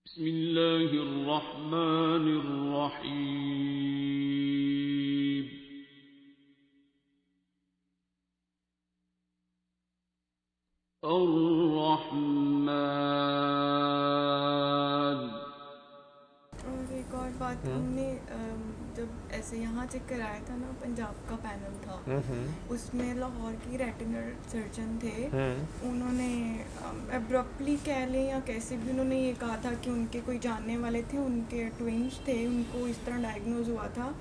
बिस्मिल्लाहिर्रहमानिर्रहीम। अर्रहमान। और एक और बात, हमने जब ऐसे यहाँ चेक कराया था ना, पंजाब का पैनल था, उसमें लाहौर की रेटिनल सर्जन थे। उन्होंने एब्रप्टली कह लें या कैसे भी, उन्होंने ये कहा था कि उनके कोई जानने वाले थे, उनके ट्विंस थे, उनको इस तरह डायग्नोज हुआ था।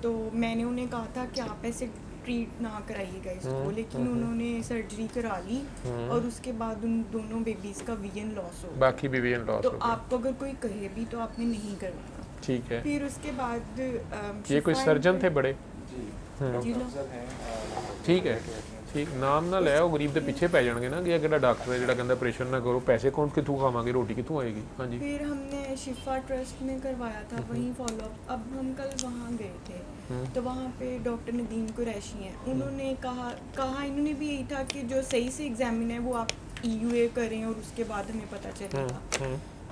तो मैंने उन्हें कहा था कि आप ऐसे ट्रीट ना कराइएगा इसको, लेकिन उन्होंने सर्जरी करा ली और उसके बाद उन दोनों बेबीज़ का विजन लॉस हो गया। बाकी भी विजन लॉस तो हो गया। आपको अगर कोई कहे भी तो आपने नहीं करवाना। ठीक है। फिर उसके बाद ये कोई सर्जन थे बड़े? जी लो। ठीक है, ठीक। नाम ना ले आओ, गरीब के पीछे पै जाएंगे ना कि अगला डॉक्टर है जो कहता ऑपरेशन ना करो, पैसे कौन कितों खावांगे, रोटी कितों आएगी। हाँ जी। फिर हमने शिफा ट्रस्ट में करवाया था, वहीं फॉलोअप। अब हम कल वहाँ गए थे, तो वहाँ पे डॉक्टर नदीम कुरैशी हैं। उन्होंने कहा इन्होंने भी यही था कि जो सही से एग्जामिन है वो आप EUA करें और उसके बाद हमें पता चलेगा।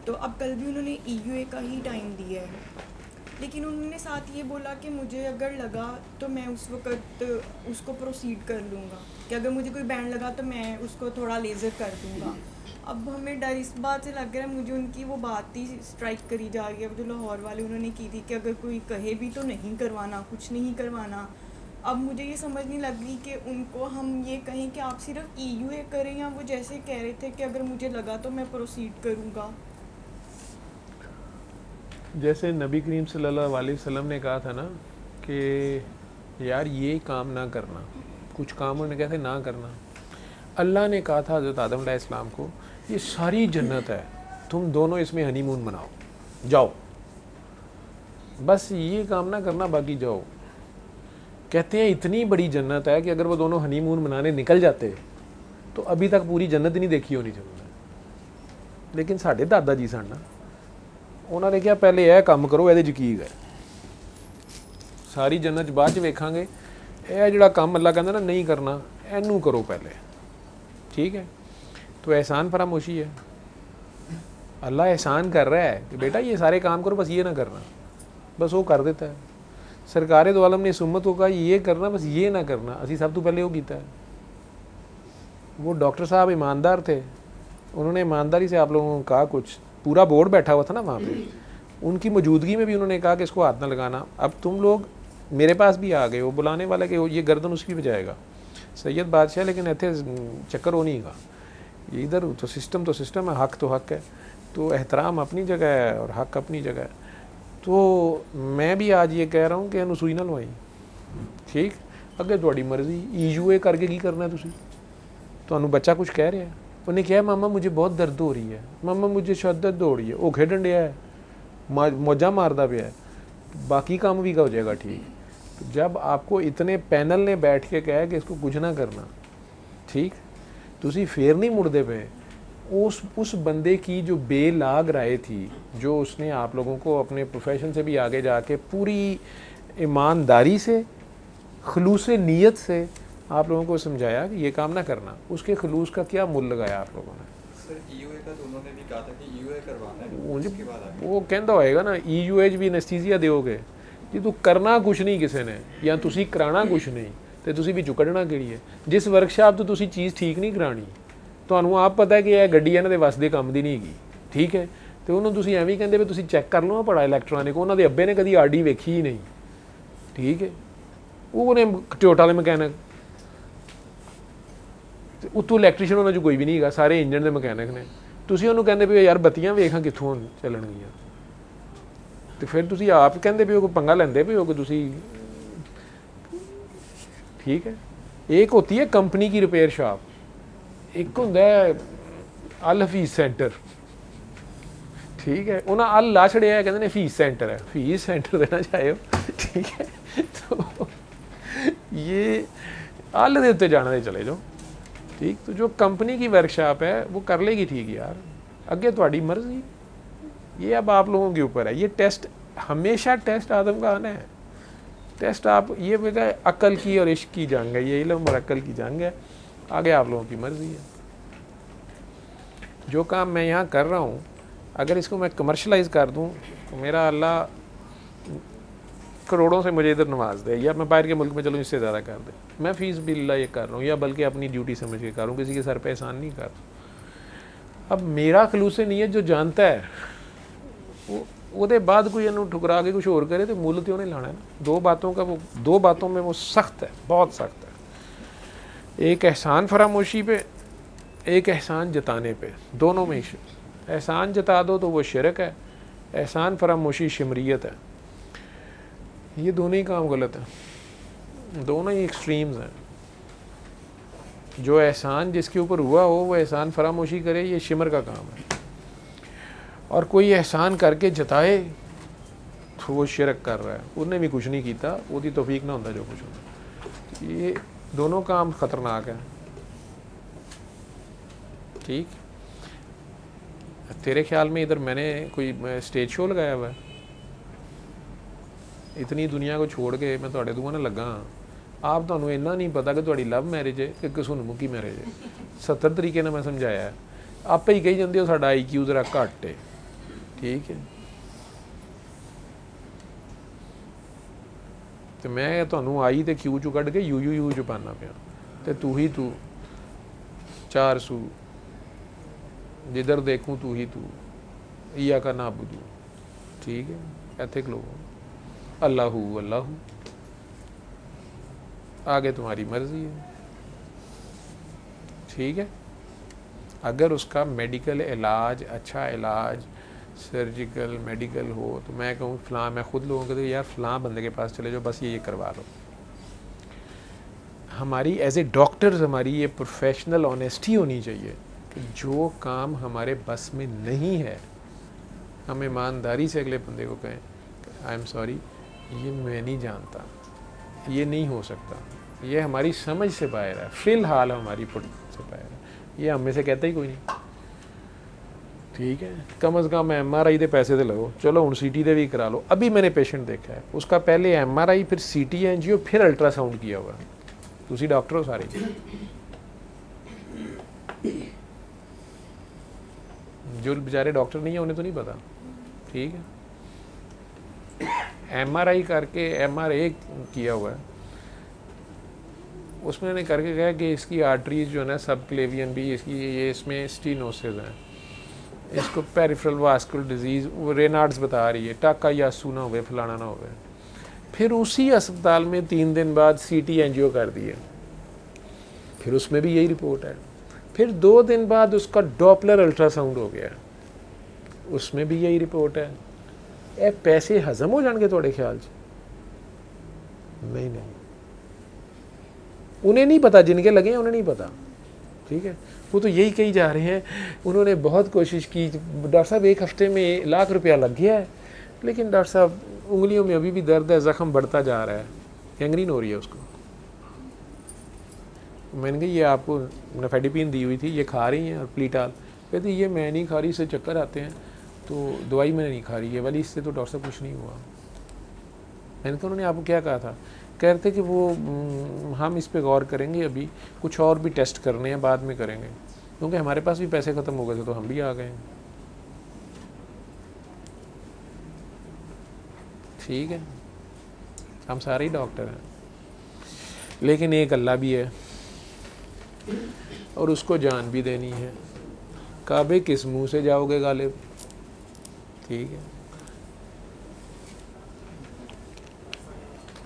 तो अब कल भी उन्होंने EUA का ही टाइम दिया है, लेकिन उन्होंने साथ ये बोला कि मुझे अगर लगा तो मैं उस वक़्त उसको प्रोसीड कर लूँगा, कि अगर मुझे कोई बैंड लगा तो मैं उसको थोड़ा लेज़र कर दूँगा। अब हमें डर इस बात से लग रहा है, मुझे उनकी वो बात ही स्ट्राइक करी जा रही है जो लाहौर वाले उन्होंने की थी कि अगर कोई कहे भी तो नहीं करवाना, कुछ नहीं करवाना। अब मुझे ये समझ नहीं लग रही कि उनको हम ये कहें कि आप सिर्फ EUA करें, या वो जैसे कह रहे थे कि अगर मुझे लगा तो मैं प्रोसीड करूँगा। जैसे नबी करीम सल्लल्लाहु अलैहि वसल्लम ने कहा था ना कि यार ये काम ना करना, कुछ काम उन्होंने कहते ना करना। अल्लाह ने कहा था हज़रत आदम अलैहिस्सलाम को, ये सारी जन्नत है, तुम दोनों इसमें हनीमून मनाओ, जाओ, बस ये काम ना करना, बाकी जाओ। कहते हैं इतनी बड़ी जन्नत है कि अगर वो दोनों हनीमून मनाने निकल जाते तो अभी तक पूरी जन्नत नहीं देखी होनी चाहिए। लेकिन साढ़े दादा जी सन ना, उन्होंने कहा पहले यह काम करो, ये की है, सारी जन्नत बाद वेखांगे, यह जोड़ा काम अल्लाह कहता ना नहीं करना, इनू करो पहले। ठीक है, तो एहसान फरामोशी है। अल्लाह एहसान कर रहा है कि बेटा ये सारे काम करो, बस ये ना करना, बस वो कर देता है। सरकारे दो आलम ने इस उम्मत को कहा ये करना, बस ये ना करना, असी सब तो पहले वो किया है। वो डॉक्टर साहब ईमानदार थे, उन्होंने ईमानदारी से आप लोगों को कहा, कुछ पूरा बोर्ड बैठा हुआ था ना वहाँ पे, उनकी मौजूदगी में भी उन्होंने कहा कि इसको हाथ ना लगाना। अब तुम लोग मेरे पास भी आ गए, वो बुलाने वाला कि ये गर्दन उसकी बजाएगा, सैयद बादशाह, लेकिन इतने चक्कर हो नहीं का, ये इधर तो सिस्टम है, हक तो हक है, तो एहतराम अपनी जगह है और हक अपनी जगह है। तो मैं भी आज ये कह रहा हूँ कि इन्हू सूई ना लवाई, ठीक, अगे थोड़ी मर्जी। EUA करके की करना है तुसी, तो बच्चा कुछ कह रहा है, उन्हें कहा मामा मुझे बहुत दर्द हो रही है, मामा मुझे शद्दत हो रही है, वो खेडन दिया है, मौजा मारदा पे है, बाकी काम भी का हो जाएगा ठीक। तो जब आपको इतने पैनल ने बैठ के कहा कि इसको कुछ ना करना, ठीक, तुसी फिर नहीं मुड़दे पे। उस बंदे की जो बेलाग राय थी, जो उसने आप लोगों को अपने प्रोफेशन से भी आगे जाके पूरी ईमानदारी से, खलूस नीयत से आप लोगों को समझाया कि ये काम ना करना, उसके खलूस का क्या मूल्य लगाया आप लोगों ने। सर EUA का तो उन्होंने भी कहा था कि EUA करवाना है, उसके बाद आगे वो कहता होएगा ना EUA भी एनेस्थीसिया दोगे जी, तू करना कुछ नहीं किसी ने, या तुसी कराना कुछ नहीं, तो तुसी भी चुकड़ना किहड़ी है। जिस वर्कशॉप तो तुसी चीज़ ठीक नहीं करानी, ਤੁਹਾਨੂੰ आप पता है कि यह गड्डी ਇਹਨਾਂ ਦੇ ਵਸ ਦੇ ਕੰਮ ਦੀ ਨਹੀਂ ਹੈਗੀ, ठीक है, तो ਉਹਨੂੰ ਤੁਸੀਂ ਐਵੇਂ ਕਹਿੰਦੇ ਵੀ ਤੁਸੀਂ ਚੈੱਕ ਕਰ ਲਓ ਬੜਾ ਇਲੈਕਟ੍ਰੋਨਿਕ, ਉਹਨਾਂ ਦੇ ਅੱਬੇ ਨੇ ਕਦੀ RD ਵੇਖੀ ਹੀ ਨਹੀਂ, ठीक है, ਉਹਨੇ ਟੋਟਾ ਵਾਲੇ ਮਕੈਨਿਕ, ਉੱਤੋਂ ਇਲੈਕਟ੍ਰੀਸ਼ੀਅਨ ਉਹਨਾਂ 'ਚ ਕੋਈ ਵੀ ਨਹੀਂ ਹੈਗਾ, ਸਾਰੇ ਇੰਜਨ ਦੇ ਮਕੈਨਿਕ ਨੇ। ਤੁਸੀਂ ਉਹਨੂੰ ਕਹਿੰਦੇ ਵੀ ਯਾਰ ਬੱਤੀਆਂ ਵੇਖਾਂ ਕਿੱਥੋਂ ਚੱਲਣਗੀਆਂ, ਤੇ ਫਿਰ ਤੁਸੀਂ ਆਪ ਕਹਿੰਦੇ ਵੀ ਉਹ ਪੰਗਾ ਲੈਂਦੇ ਵੀ ਹੋ ਕਿ ਤੁਸੀਂ, ठीक है। एक होती है कंपनी की रिपेयर शॉप, एक होंदा है अल हफीज़ सेंटर, ठीक है, उन्हें अल ला छड़िया है, कहते हैं फीस सेंटर है, फीस सेंटर देना चाहे, ठीक है। तो ये अल के उत्ते जाने दे चले जाओ, ठीक। तो जो कंपनी की वर्कशॉप है वो कर लेगी, ठीक यार, अगे थोड़ी मर्जी, ये अब आप लोगों के ऊपर है। ये टेस्ट हमेशा टेस्ट आदम का आना है, टेस्ट आप ये बेटा अकल की और इश्क की जंग है, ये इल्म और अकल की जंग है, आगे आप लोगों की मर्जी है। जो काम मैं यहाँ कर रहा हूँ, अगर इसको मैं कमर्शलाइज कर दूं तो मेरा अल्लाह करोड़ों से मुझे इधर नवाज दे, या मैं बाहर के मुल्क में चलूँ इससे ज़्यादा कर दे। मैं फ़ीस बिल्ला ये कर रहा हूँ, या बल्कि अपनी ड्यूटी समझ के कर रहा हूँ, किसी के सर पे एहसान नहीं कर रहा। अब मेरा खलूस नीयत जो जानता है वो बाद कोई इन्हों ठुकरा के कुछ और करे तो मुल तो उन्हें लाना है ना। दो बातों में वो सख्त है, बहुत सख्त है। एक एहसान फरामोशी पे, एक एहसान जताने पे, दोनों में ही। एहसान जता दो तो वो शिरक है, एहसान फरामोशी शिमरियत है। ये दोनों ही काम गलत हैं, दोनों ही एक्सट्रीम्स हैं। जो एहसान जिसके ऊपर हुआ हो वो एहसान फरामोशी करे, ये शिमर का काम है। और कोई एहसान करके जताए तो वो शिरक कर रहा है, उसने भी कुछ नहीं किया, उसकी तौफीक ना होता जो कुछ होता। ये दोनों काम ख़तरनाक है। ठीक, तेरे ख्याल में इधर मैंने कोई स्टेज शो लगाया हुआ है? इतनी दुनिया को छोड़ के मैं तुहाडे दूआं नाल लगा। आप तुहानूं इन्ना नहीं पता कि तुहाडी लव मैरिज है कि घसुनमुखी मैरिज है। 70 तरीके नाल मैं समझाया है, आपे ही कही जांदे हो साडा IQ जरा घट है। ठीक है, तो मैं तुहानूं आई ते क्यू चों कढ के यू च पाना पिया, ते तू ही तू, 4 सू, जिधर देखूं तू ही तू, इया का नाबुदू। ठीक है, इत्थे खलो, अल्लाहू अल्लाहू, आगे तुम्हारी मर्जी है। ठीक है, अगर उसका मेडिकल इलाज, अच्छा इलाज, सर्जिकल मेडिकल हो तो मैं कहूँ फ़लाँ, मैं ख़ुद लोगों को तो यार फ़लाँ बंदे के पास चले जाओ, बस ये करवा लो। हमारी एज ए डॉक्टर्स हमारी ये प्रोफेशनल ऑनेस्टी होनी चाहिए कि जो काम हमारे बस में नहीं है हम ईमानदारी से अगले बंदे को कहें आई एम सॉरी, ये मैं नहीं जानता, ये नहीं हो सकता, ये हमारी समझ से बाहर है, फ़िलहाल हमारी पुट से बाहर है। ये हम में से कहता ही कोई नहीं। ठीक है, कम से कम MRI के पैसे तो लो, चलो हूँ CT दे भी करा लो। अभी मैंने पेशेंट देखा है, उसका पहले MRI, फिर CT एंजियो, फिर अल्ट्रासाउंड किया हुआ। तुसी डॉक्टर हो सारे, जो बेचारे डॉक्टर नहीं है उन्हें तो नहीं पता। ठीक है, MRI करके MRA किया हुआ है, उसमें ने करके कहा कि इसकी आर्टरीज जो है ना, सब क्लेवियन भी इसकी, ये इसमें स्टीनोसिस है, इसको पेरिफेरल वास्कुलर डिजीज़, वो रेनार्ड्स बता रही है, टाका यासू ना हो, फलाना ना हो। फिर उसी अस्पताल में 3 दिन बाद CT एंजियो कर दिए, फिर उसमें भी यही रिपोर्ट है। फिर 2 दिन बाद उसका डॉपलर अल्ट्रासाउंड हो गया, उसमें भी यही रिपोर्ट है। ए पैसे हजम हो जाएंगे थोड़े ख्याल से? नहीं, उन्हें नहीं पता, जिनके लगे हैं उन्हें नहीं पता। ठीक है, वो तो यही कही जा रहे हैं उन्होंने बहुत कोशिश की, डॉक्टर साहब 1 हफ्ते में 1 लाख रुपया लग गया है, लेकिन डॉक्टर साहब उंगलियों में अभी भी दर्द है, ज़ख्म बढ़ता जा रहा है, गैंग्रीन हो रही है उसको। मैंने कहा ये आपको नफेडिपिन दी हुई थी, ये खा रही हैं? और प्लीटाल? कहती ये मैं नहीं खा रही, इससे चक्कर आते हैं, तो दवाई मैंने नहीं खा रही है वाली, इससे तो डॉक्टर साहब कुछ नहीं हुआ। मैंने कहा उन्होंने आपको क्या कहा था? कह रहे थे कि वो हम इस पे गौर करेंगे, अभी कुछ और भी टेस्ट करने हैं, बाद में करेंगे, क्योंकि हमारे पास भी पैसे ख़त्म हो गए थे तो हम भी आ गए। ठीक है, हम सारे ही डॉक्टर हैं, लेकिन एक अल्लाह भी है और उसको जान भी देनी है। काबे किस मुंह से जाओगे गालिब? ठीक है,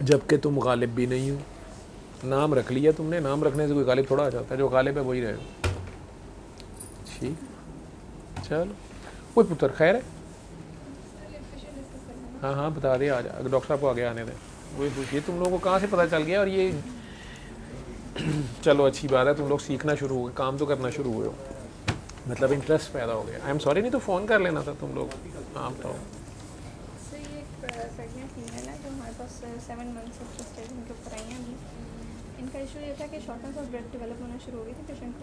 जबकि तुम गालिब भी नहीं हो। नाम रख लिया तुमने, नाम रखने से कोई गालिब थोड़ा आ जाता है, जो गालिब है वही रहे। ठीक, चलो कोई पुत्र खैर है? हाँ हाँ बता दे, आ जा, डॉक्टर साहब को आगे आने दें। वही पूछिए तुम लोगों को कहाँ से पता चल गया? और ये चलो अच्छी बात है, तुम लोग सीखना शुरू हो गए, काम तो करना शुरू हुए हो, मतलब इंटरेस्ट पैदा हो गया। आई एम सॉरी, नहीं तो फ़ोन कर लेना था तुम लोग। हाँ बताओ। सर ये प्रेगनेंट फीमेल है जो हमारे पास 7 मंथ्स ऑफ स्टेजिंग के ऊपर आई हैं अभी। इनका इशू ये था कि शॉर्टनेस ऑफ ब्रेथ डेवलप होना शुरू हो गई थी पेशेंट को।